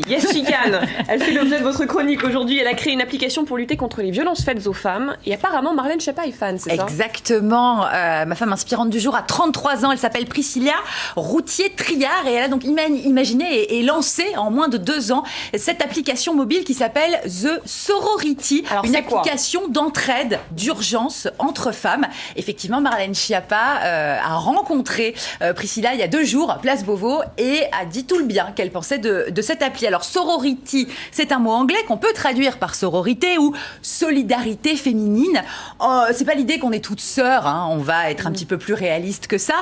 Yes Chicane, elle fait l'objet de votre chronique aujourd'hui. Elle a créé une application pour lutter contre les violences faites aux femmes. Et apparemment, Marlène Schiappa est fan, c'est ça? Exactement. Ma femme inspirante du jour a 33 ans. Elle s'appelle Priscilla Routier-Triard. Et elle a donc imaginé et lancé en moins de 2 ans cette application mobile qui s'appelle The Sorority. Alors, une application d'entraide, d'urgence entre femmes. Effectivement, Marlène Schiappa a rencontré Priscilla il y a 2 jours, place Beauvau, et a dit tout le bien qu'elle pensait de cette appli. Alors, sorority, c'est un mot anglais qu'on peut traduire par sororité ou solidarité féminine. C'est pas l'idée qu'on est toutes sœurs, hein. On va être un petit peu plus réaliste que ça.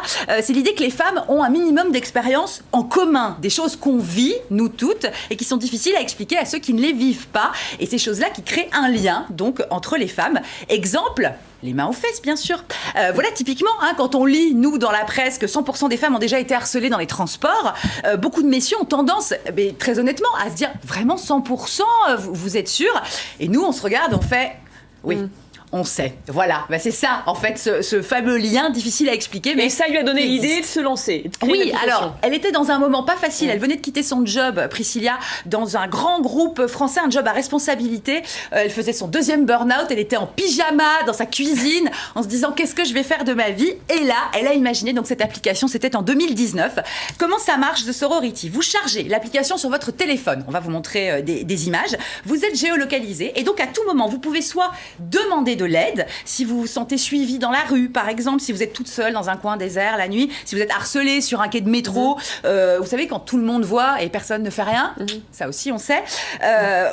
C'est l'idée que les femmes ont un minimum d'expérience en commun, des choses qu'on vit, nous toutes, et qui sont difficiles à expliquer à ceux qui ne les vivent pas. Et ces choses-là qui créent un lien, donc, entre les femmes. Exemple, les mains aux fesses, bien sûr. Voilà, typiquement, hein, quand on lit, nous, dans la presse, que 100% des femmes ont déjà été harcelées dans les transports, beaucoup de messieurs ont tendance, mais très honnêtement, à se dire, vraiment 100%, vous êtes sûr? Et nous, on se regarde, on fait, oui. On sait. Voilà, c'est ça, en fait, ce fameux lien difficile à expliquer. Mais ça lui a donné l'idée de se lancer. Oui, alors, elle était dans un moment pas facile. Elle venait de quitter son job, Priscilla, dans un grand groupe français, un job à responsabilité. Elle faisait son 2e burn-out. Elle était en pyjama dans sa cuisine, en se disant qu'est-ce que je vais faire de ma vie. Et là, elle a imaginé donc cette application. C'était en 2019. Comment ça marche, The Sorority? Vous chargez l'application sur votre téléphone. On va vous montrer des images. Vous êtes géolocalisé et donc à tout moment, vous pouvez soit demander de l'aide, si vous vous sentez suivi dans la rue, par exemple, si vous êtes toute seule dans un coin désert la nuit, si vous êtes harcelé sur un quai de métro, vous savez, quand tout le monde voit et personne ne fait rien, ça aussi on sait,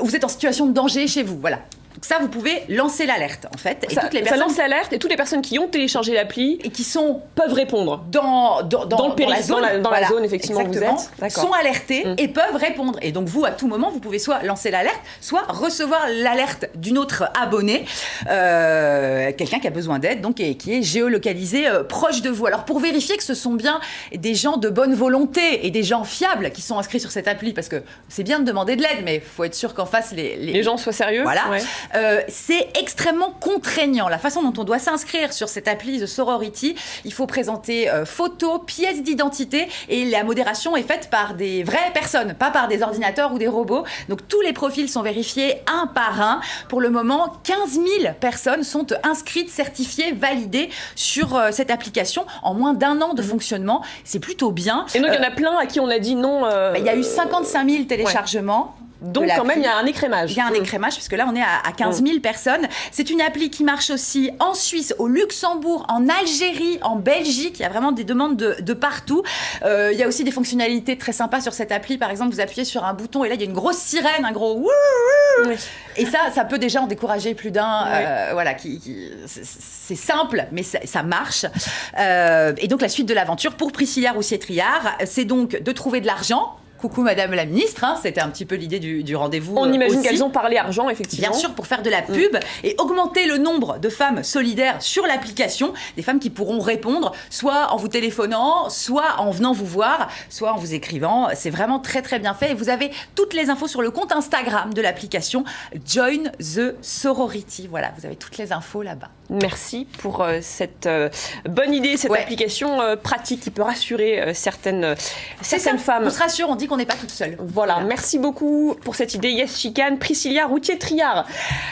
vous êtes en situation de danger chez vous, voilà. Donc ça, vous pouvez lancer l'alerte, en fait. Et toutes les personnes... Ça lance l'alerte et toutes les personnes qui ont téléchargé l'appli et qui peuvent répondre dans la zone, la zone, effectivement, exactement, vous êtes. Sont alertés et peuvent répondre. Et donc vous, à tout moment, vous pouvez soit lancer l'alerte, soit recevoir l'alerte d'une autre abonnée, quelqu'un qui a besoin d'aide, donc et qui est géolocalisé proche de vous. Alors pour vérifier que ce sont bien des gens de bonne volonté et des gens fiables qui sont inscrits sur cette appli, parce que c'est bien de demander de l'aide, mais il faut être sûr qu'en face les gens soient sérieux. Voilà. Ouais. C'est extrêmement contraignant. La façon dont on doit s'inscrire sur cette appli The Sorority, il faut présenter photos, pièces d'identité, et la modération est faite par des vraies personnes, pas par des ordinateurs ou des robots. Donc tous les profils sont vérifiés un par un. Pour le moment, 15 000 personnes sont inscrites, certifiées, validées sur cette application en moins d'1 an de fonctionnement. C'est plutôt bien. Et donc il y en a plein à qui on a dit non. Il y a eu 55 000 téléchargements. Ouais. Donc quand même, il y a un écrémage. Il y a un écrémage, puisque là, on est à 15 000 personnes. C'est une appli qui marche aussi en Suisse, au Luxembourg, en Algérie, en Belgique. Il y a vraiment des demandes de partout. Il y a aussi des fonctionnalités très sympas sur cette appli. Par exemple, vous appuyez sur un bouton et là, il y a une grosse sirène, un gros wouh. Oui. Et ça peut déjà en décourager plus d'un. Oui. Voilà, c'est simple, mais ça marche. Et donc, la suite de l'aventure pour Priscilla Routier-Triard, c'est donc de trouver de l'argent. Coucou Madame la Ministre, hein, c'était un petit peu l'idée du rendez-vous. On imagine qu'elles ont parlé argent, effectivement. Bien sûr, pour faire de la pub et augmenter le nombre de femmes solidaires sur l'application, des femmes qui pourront répondre, soit en vous téléphonant, soit en venant vous voir, soit en vous écrivant. C'est vraiment très très bien fait. Et vous avez toutes les infos sur le compte Instagram de l'application Join the Sorority. Voilà, vous avez toutes les infos là-bas. Merci pour cette bonne idée, cette application pratique qui peut rassurer certaines femmes. On se rassure, on dit qu'on n'est pas toute seule. Voilà, merci beaucoup pour cette idée. Yes Chicane, Priscilla Routier-Triard.